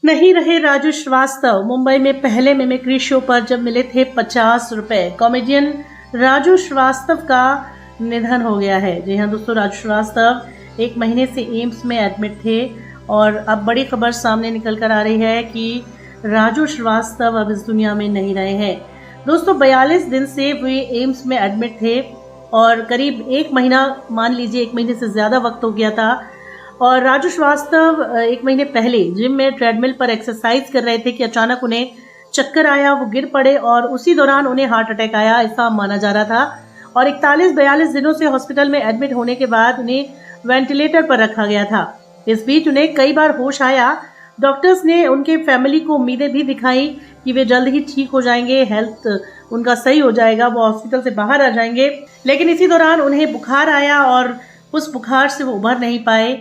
नहीं रहे राजू श्रीवास्तव। मुंबई में पहले मिमिक्री शो पर जब मिले थे 50 रुपए। कॉमेडियन राजू श्रीवास्तव का निधन हो गया है। जी हाँ दोस्तों, राजू श्रीवास्तव 1 महीने से एम्स में एडमिट थे और अब बड़ी खबर सामने निकल कर आ रही है कि राजू श्रीवास्तव अब इस दुनिया में नहीं रहे हैं। दोस्तों 42 दिन से वे एम्स में एडमिट थे और करीब 1 महीना, मान लीजिए 1 महीने से ज़्यादा वक्त हो गया था। और राजू श्रीवास्तव 1 महीने पहले जिम में ट्रेडमिल पर एक्सरसाइज कर रहे थे कि अचानक उन्हें चक्कर आया, वो गिर पड़े और उसी दौरान उन्हें हार्ट अटैक आया, ऐसा माना जा रहा था। और 41-42 दिनों से हॉस्पिटल में एडमिट होने के बाद उन्हें वेंटिलेटर पर रखा गया था। इस बीच उन्हें कई बार होश आया। डॉक्टर्स ने उनके फैमिली को उम्मीदें भी दिखाई कि वे जल्द ही ठीक हो जाएंगे, हेल्थ उनका सही हो जाएगा, वो हॉस्पिटल से बाहर आ जाएंगे। लेकिन इसी दौरान उन्हें बुखार आया और उस बुखार से वो उभर नहीं पाए।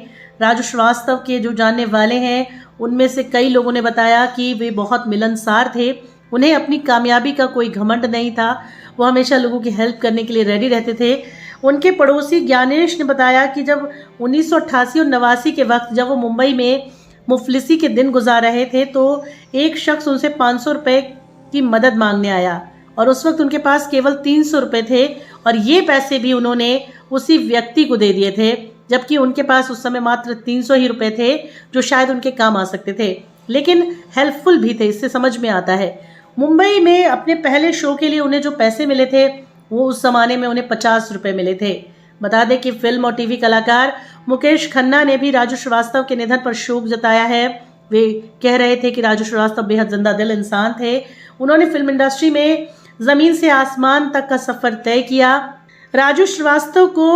राजू श्रीवास्तव के जो जानने वाले हैं उनमें से कई लोगों ने बताया कि वे बहुत मिलनसार थे। उन्हें अपनी कामयाबी का कोई घमंड नहीं था। वो हमेशा लोगों की हेल्प करने के लिए रेडी रहते थे। उनके पड़ोसी ज्ञानेश ने बताया कि जब 1988 और 89 के वक्त जब वो मुंबई में मुफलिसी के दिन गुजार रहे थे तो एक शख्स उनसे 500 रुपये की मदद मांगने आया और उस वक्त उनके पास केवल 300 रुपये थे और ये पैसे भी उन्होंने उसी व्यक्ति को दे दिए थे, जबकि उनके पास उस समय मात्र 300 ही रुपये थे जो शायद उनके काम आ सकते थे, लेकिन हेल्पफुल भी थे। इससे समझ में आता है मुंबई में अपने पहले शो के लिए उन्हें जो पैसे मिले थे वो उस जमाने में उन्हें 50 रुपये मिले थे। बता दें कि फिल्म और टीवी कलाकार मुकेश खन्ना ने भी राजू श्रीवास्तव के निधन पर शोक जताया है। वे कह रहे थे कि राजू श्रीवास्तव बेहद जिंदा दिल इंसान थे। उन्होंने फिल्म इंडस्ट्री में ज़मीन से आसमान तक का सफ़र तय किया। राजू श्रीवास्तव को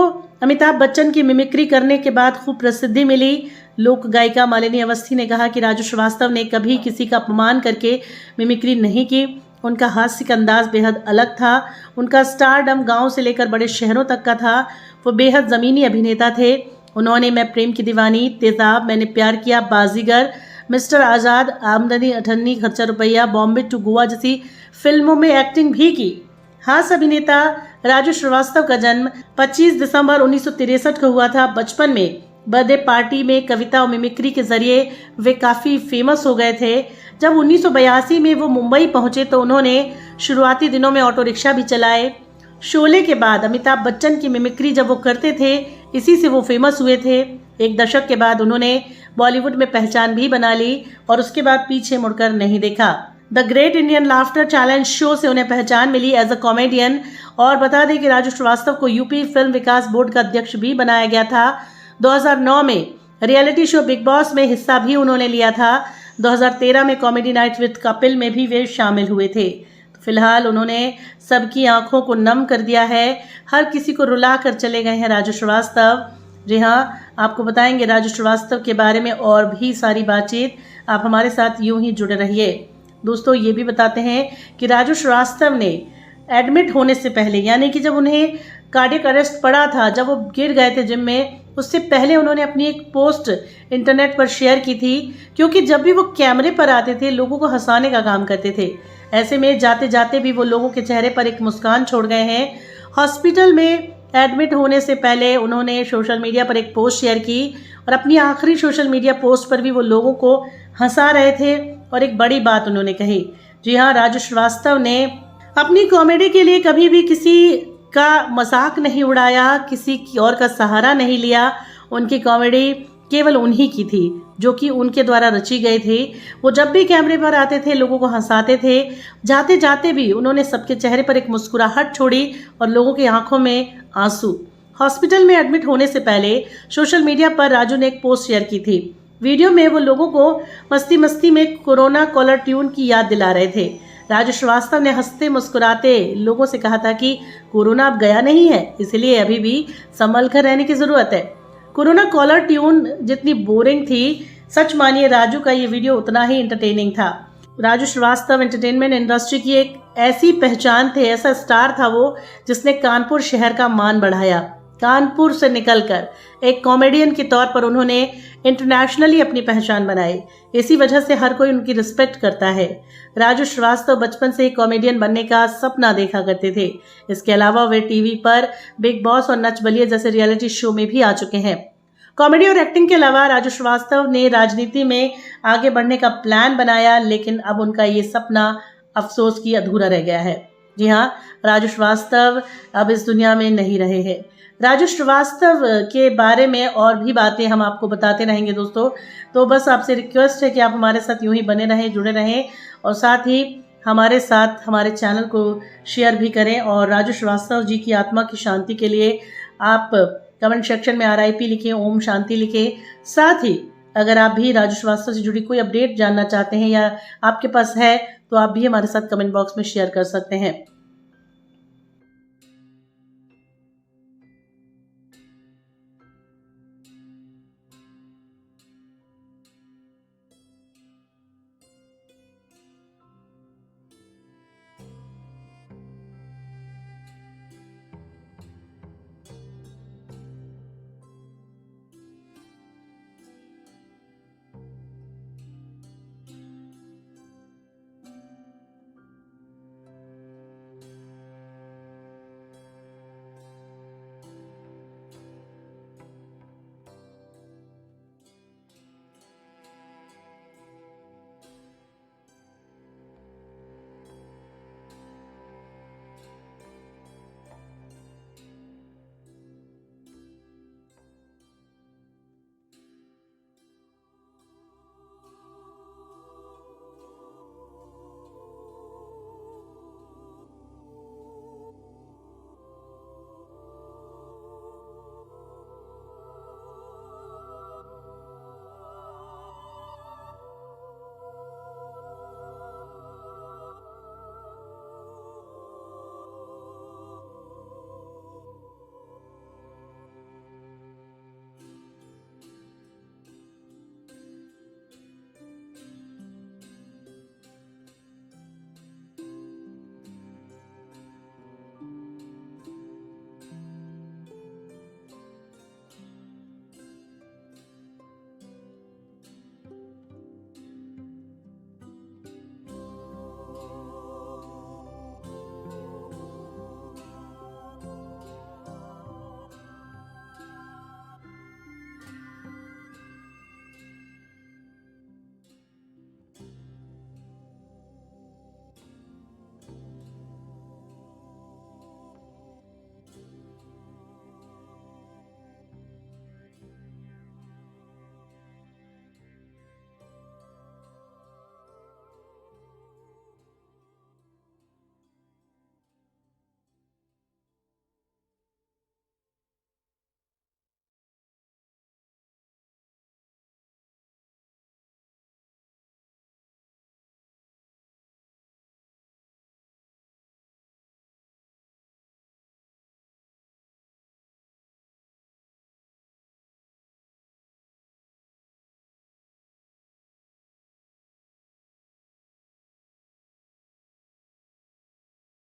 अमिताभ बच्चन की मिमिक्री करने के बाद खूब प्रसिद्धि मिली। लोक गायिका मालिनी अवस्थी ने कहा कि राजू श्रीवास्तव ने कभी किसी का अपमान करके मिमिक्री नहीं की। उनका हास्य का अंदाज बेहद अलग था। उनका स्टारडम गांव से लेकर बड़े शहरों तक का था। वो बेहद ज़मीनी अभिनेता थे। उन्होंने मैं प्रेम की दीवानी, तेजाब, मैंने प्यार किया, बाजीगर, मिस्टर आज़ाद, आमदनी अठन्नी, खर्चा रुपया, बॉम्बे टू गोवा जैसी फिल्मों में एक्टिंग भी की। हास्य अभिनेता राजू श्रीवास्तव का जन्म 25 दिसंबर 1963 को हुआ था। बचपन में बर्थडे पार्टी में कविता और मिमिक्री के जरिए वे काफ़ी फेमस हो गए थे। जब 1982 में वो मुंबई पहुंचे तो उन्होंने शुरुआती दिनों में ऑटो रिक्शा भी चलाए। शोले के बाद अमिताभ बच्चन की मिमिक्री जब वो करते थे, इसी से वो फेमस हुए थे। 1 दशक के बाद उन्होंने बॉलीवुड में पहचान भी बना ली और उसके बाद पीछे मुड़कर नहीं देखा। The great Indian laughter challenge show से उन्हें पहचान मिली एज अ कॉमेडियन। और बता दें कि राजू श्रीवास्तव को यूपी फिल्म विकास बोर्ड का अध्यक्ष भी बनाया गया था। 2009 में रियलिटी शो बिग बॉस में हिस्सा भी उन्होंने लिया था। 2013 में कॉमेडी नाइट विद कपिल में भी वे शामिल हुए थे। तो फिलहाल उन्होंने सबकी आंखों को नम कर दिया है। हर किसी को रुला कर चले गए हैं राजू श्रीवास्तव। जी हाँ, आपको बताएंगे राजू श्रीवास्तव के बारे में और भी सारी बातचीत। आप हमारे साथ यूं ही जुड़े रहिए। दोस्तों ये भी बताते हैं कि राजू श्रीवास्तव ने एडमिट होने से पहले, यानी कि जब उन्हें कार्डियक अरेस्ट पड़ा था, जब वो गिर गए थे जिम में, उससे पहले उन्होंने अपनी एक पोस्ट इंटरनेट पर शेयर की थी। क्योंकि जब भी वो कैमरे पर आते थे लोगों को हंसाने का काम करते थे। ऐसे में जाते जाते भी वो लोगों के चेहरे पर एक मुस्कान छोड़ गए हैं। हॉस्पिटल में एडमिट होने से पहले उन्होंने सोशल मीडिया पर एक पोस्ट शेयर की और अपनी आखिरी सोशल मीडिया पोस्ट पर भी वो लोगों को हंसा रहे थे और एक बड़ी बात उन्होंने कही। जी हाँ, राजू श्रीवास्तव ने अपनी कॉमेडी के लिए कभी भी किसी का मजाक नहीं उड़ाया, किसी की और का सहारा नहीं लिया। उनकी कॉमेडी केवल उन्हीं की थी जो कि उनके द्वारा रची गई थी। वो जब भी कैमरे पर आते थे लोगों को हंसाते थे। जाते जाते भी उन्होंने सबके चेहरे पर एक मुस्कुराहट छोड़ी और लोगों की आंखों में आंसू। हॉस्पिटल में एडमिट होने से पहले सोशल मीडिया पर राजू ने एक पोस्ट शेयर की थी। वीडियो में वो लोगों को मस्ती मस्ती में कोरोना कॉलर ट्यून की याद दिला रहे थे। राजू श्रीवास्तव ने हंसते मुस्कुराते लोगों से कहा था कि कोरोना अब गया नहीं है, इसलिए अभी भी संभल कर रहने की ज़रूरत है। कोरोना कॉलर ट्यून जितनी बोरिंग थी, सच मानिए राजू का ये वीडियो उतना ही एंटरटेनिंग था। राजू श्रीवास्तव एंटरटेनमेंट इंडस्ट्री की एक ऐसी पहचान थे, ऐसा स्टार था वो, जिसने कानपुर शहर का मान बढ़ाया। कानपुर से निकलकर एक कॉमेडियन के तौर पर उन्होंने इंटरनेशनली अपनी पहचान बनाई। इसी वजह से हर कोई उनकी रिस्पेक्ट करता है। राजू श्रीवास्तव बचपन से ही कॉमेडियन बनने का सपना देखा करते थे। इसके अलावा वे टीवी पर बिग बॉस और नच बलिए जैसे रियलिटी शो में भी आ चुके हैं। कॉमेडी और एक्टिंग के अलावा राजू श्रीवास्तव ने राजनीति में आगे बढ़ने का प्लान बनाया, लेकिन अब उनका ये सपना अफसोस की अधूरा रह गया है। जी हाँ, राजू श्रीवास्तव अब इस दुनिया में नहीं रहे हैं। राजू श्रीवास्तव के बारे में और भी बातें हम आपको बताते रहेंगे दोस्तों। तो बस आपसे रिक्वेस्ट है कि आप हमारे साथ यूं ही बने रहें, जुड़े रहें और साथ ही हमारे साथ हमारे चैनल को शेयर भी करें। और राजू श्रीवास्तव जी की आत्मा की शांति के लिए आप कमेंट सेक्शन में RIP लिखें, ओम शांति लिखें। साथ ही अगर आप भी राजू श्रीवास्तव से जुड़ी कोई अपडेट जानना चाहते हैं या आपके पास है तो आप भी हमारे साथ कमेंट बॉक्स में शेयर कर सकते हैं।